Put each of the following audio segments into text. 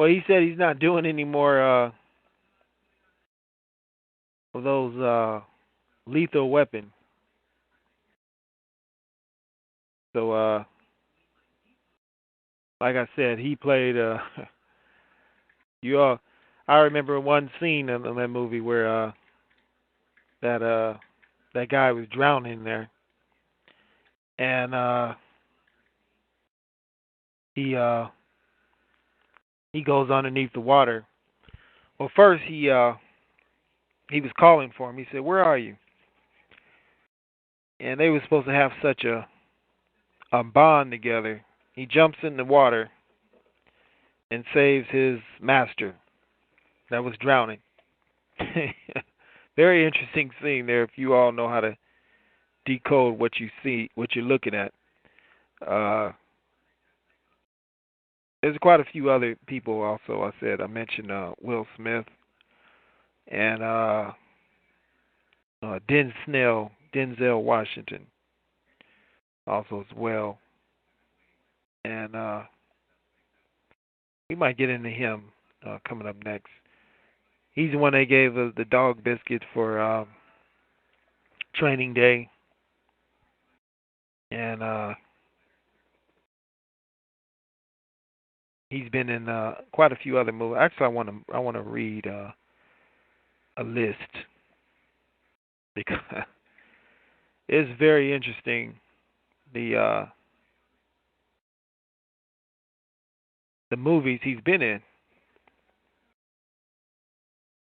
Well, he said he's not doing any more of those lethal weapon. So, like I said, he played. You all, I remember one scene in that movie where that that guy was drowning there, and he uh, he goes underneath the water. Well, first he was calling for him. He said, "Where are you?" And they were supposed to have such a bond together. He jumps in the water and saves his master that was drowning. Very interesting scene there. If you all know how to decode what you see, what you're looking at. Uh, there's quite a few other people also. I mentioned Will Smith and Denzel Washington also as well, and we might get into him coming up next. He's the one they gave the dog biscuit for Training Day, and he's been in quite a few other movies. Actually, I want to read a list because it's very interesting. The the movies he's been in.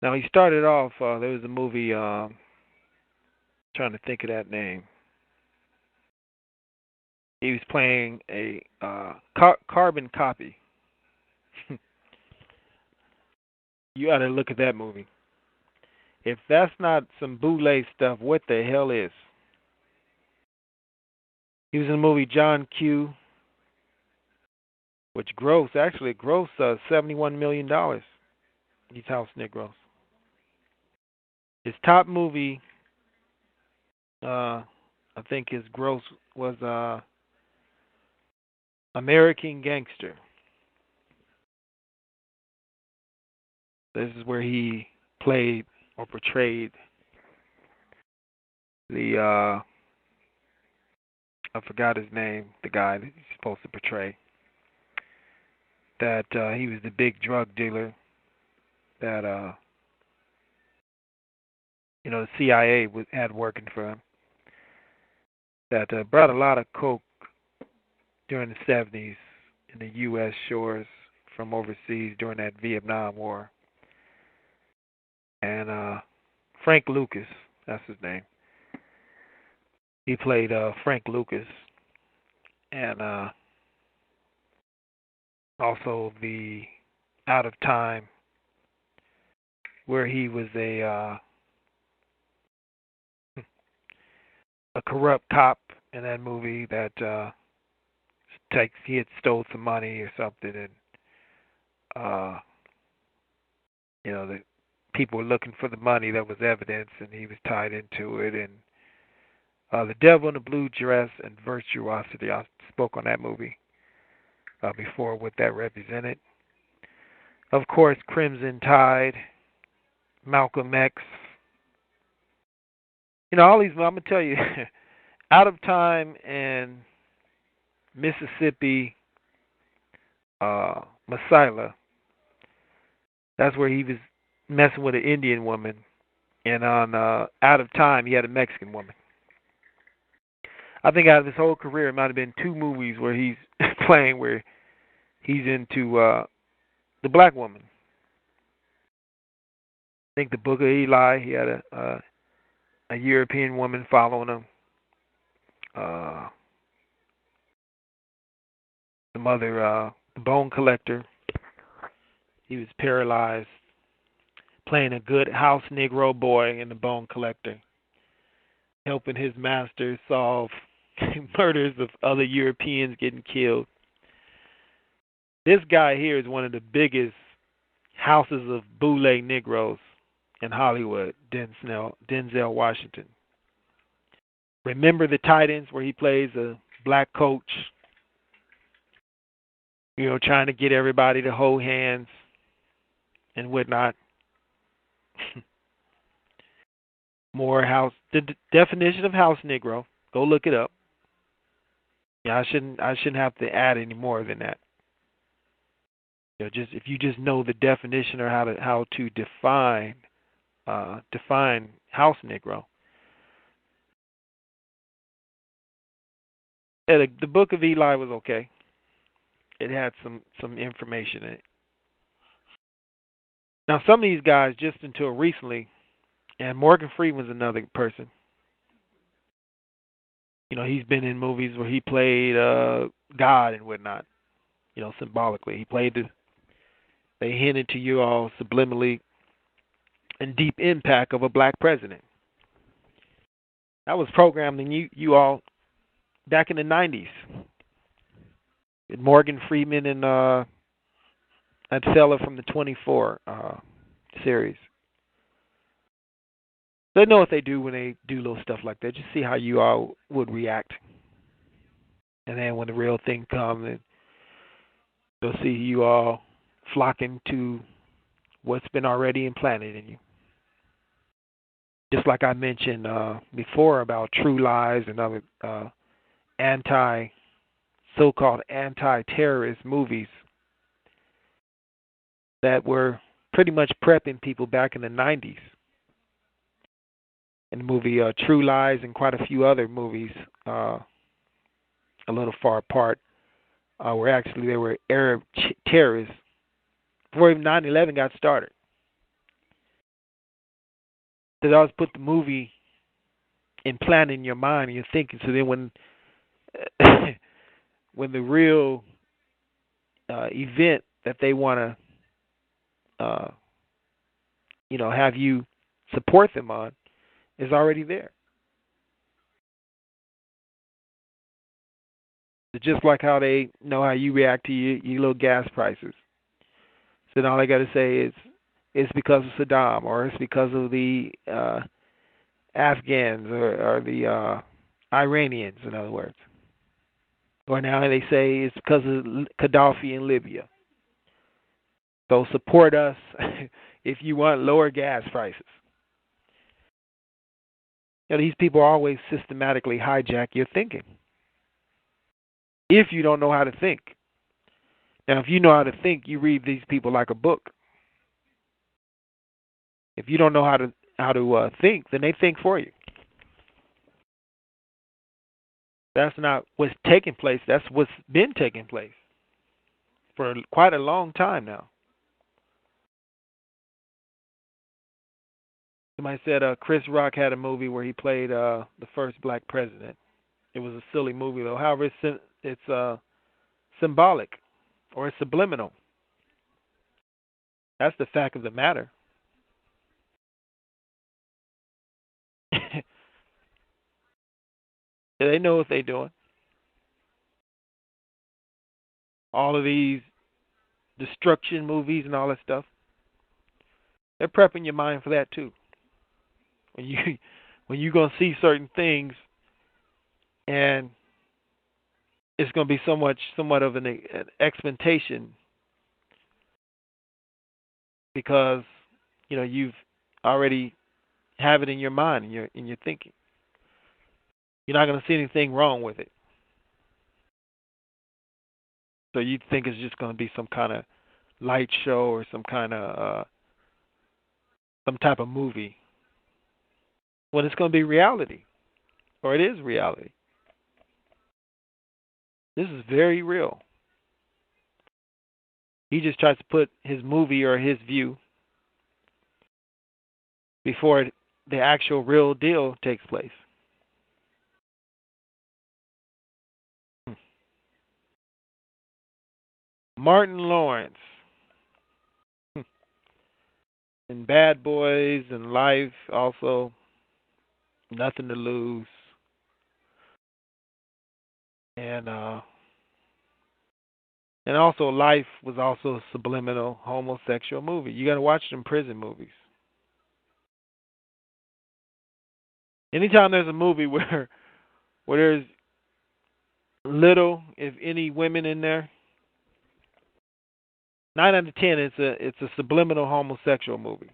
Now he started off. There was a movie. Trying to think of that name. He was playing a carbon copy. You ought to look at that movie. If that's not some boule stuff, what the hell is? He was in the movie John Q, which grossed $71 million. These House Negroes. His top movie, I think his gross was American Gangster. This is where he played or portrayed the I forgot his name, the guy that he's supposed to portray. That he was the big drug dealer that the CIA had working for him. That brought a lot of coke during the 70s in the U.S. shores from overseas during that Vietnam War. And Frank Lucas, that's his name. He played Frank Lucas, and also the Out of Time, where he was a corrupt cop in that movie that he had stole some money or something, and uh, the people were looking for the money. That was evidence, and he was tied into it. And The Devil in the Blue Dress and Virtuosity. I spoke on that movie before, what that represented. Of course, Crimson Tide, Malcolm X. All these. I'm gonna tell you, Out of Time and Mississippi, Messiah. That's where he was messing with an Indian woman, and on Out of Time, he had a Mexican woman. I think out of his whole career, it might have been two movies where he's playing where he's into the black woman. I think the Book of Eli, he had a European woman following him. The mother, the Bone Collector. He was paralyzed, playing a good house Negro boy in the Bone Collector, helping his master solve murders of other Europeans getting killed. This guy here is one of the biggest houses of boule Negroes in Hollywood, Denzel Washington. Remember the Titans, where he plays a black coach? trying to get everybody to hold hands and whatnot. More house. The definition of house Negro. Go look it up. Yeah, I shouldn't have to add any more than that. Just if you just know the definition or how to define house Negro. Yeah, the Book of Eli was okay. It had some information in it. Now some of these guys just until recently, and Morgan Freeman's another person. He's been in movies where he played God and whatnot. Symbolically, he played the. They hinted to you all subliminally and deep impact of a black president. That was programmed in you all back in the 90s. Morgan Freeman and that fella from the 24 series. They know what they do when they do little stuff like that. Just see how you all would react. And then when the real thing comes, they'll see you all flocking to what's been already implanted in you. Just like I mentioned before about True Lies and other so-called anti-terrorist movies that were pretty much prepping people back in the 90s. In the movie True Lies and quite a few other movies a little far apart where actually they were Arab terrorists before even 9/11 got started. They always put the movie implanted in your mind and you're thinking. So then when the real event that they want to have you support them on is already there. It's just like how they know how you react to your little gas prices. So then all they got to say is it's because of Saddam, or it's because of the Afghans, or the Iranians, in other words. Or now they say it's because of Gaddafi in Libya. So support us if you want lower gas prices. These people always systematically hijack your thinking. If you don't know how to think. Now, if you know how to think, you read these people like a book. If you don't know how to think, then they think for you. That's not what's taking place. That's what's been taking place for quite a long time now. Somebody said Chris Rock had a movie where he played the first black president. It was a silly movie, though. However, it's symbolic or it's subliminal. That's the fact of the matter. They know what they're doing. All of these destruction movies and all that stuff. They're prepping your mind for that too. When you're gonna see certain things, and it's gonna be somewhat of an expectation because you've already have it in your mind and in your thinking. You're not gonna see anything wrong with it. So you think it's just gonna be some kind of light show or some kind of some type of movie. When it's going to be reality, or it is reality. This is very real. He just tries to put his movie or his view before the actual real deal takes place. Martin Lawrence and Bad Boys and Life, also Nothing to Lose, and also Life was also a subliminal homosexual movie. You got to watch them prison movies. Anytime there's a movie where there's little, if any, women in there, 9 out of 10. It's a subliminal homosexual movie.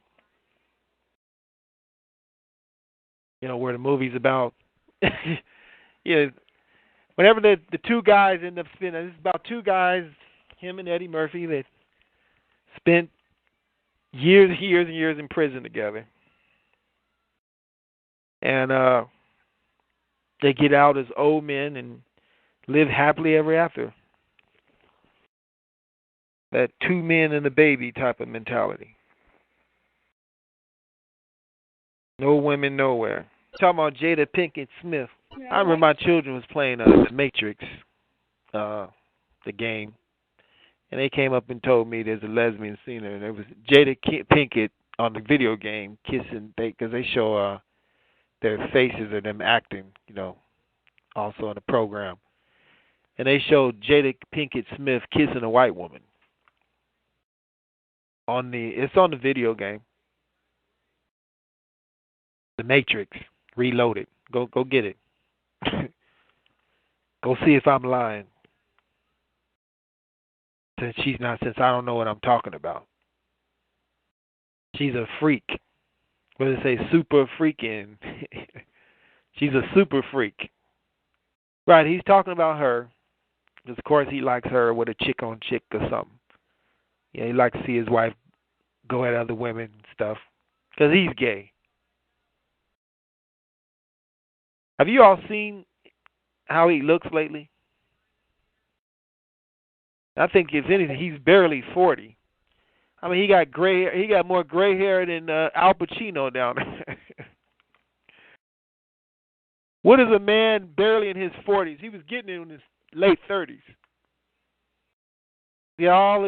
Where the movie's about. Yeah, whenever the two guys end up spending, it's about two guys, him and Eddie Murphy, that spent years and years in prison together, and they get out as old men and live happily ever after. That two men and a baby type of mentality. No women nowhere. Talking about Jada Pinkett Smith. I remember my children was playing The Matrix, the game, and they came up and told me there's a lesbian scene there, and it was Jada Pinkett on the video game kissing, because they show their faces of them acting, also in the program, and they showed Jada Pinkett Smith kissing a white woman it's on the video game, The Matrix Reloaded. Go get it. Go see if I'm lying. Since I don't know what I'm talking about. She's a freak. What do they say? Super freaking. She's a super freak. Right, he's talking about her. Because, of course, he likes her with a chick on chick or something. Yeah, he likes to see his wife go at other women and stuff. Because he's gay. Have you all seen how he looks lately? I think, if anything, he's barely 40. I mean, he got gray hair. He got more gray hair than Al Pacino down there. What is a man barely in his 40s? He was getting in his late 30s. Yeah, all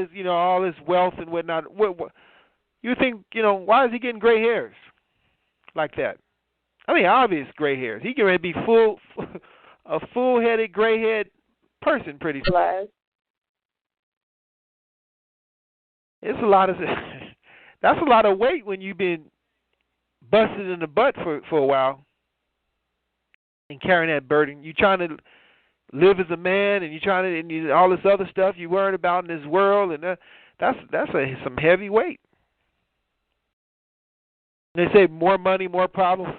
his wealth and whatnot. What you think? Why is he getting gray hairs like that? I mean, obvious gray hairs. He can be a full-headed gray-head person pretty soon. It's a lot of that's a lot of weight when you've been busted in the butt for a while and carrying that burden. You trying to live as a man, and you trying to and all this other stuff you worried about in this world, and that's some heavy weight. They say more money, more problems.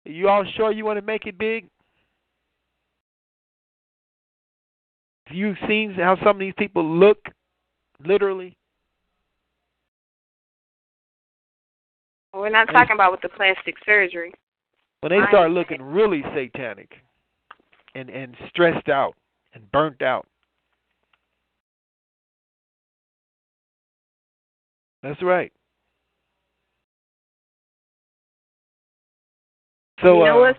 You all sure you want to make it big? Have you seen how some of these people look, literally? We're not talking about with the plastic surgery. When they start looking really satanic and stressed out and burnt out. That's right. So, you know what's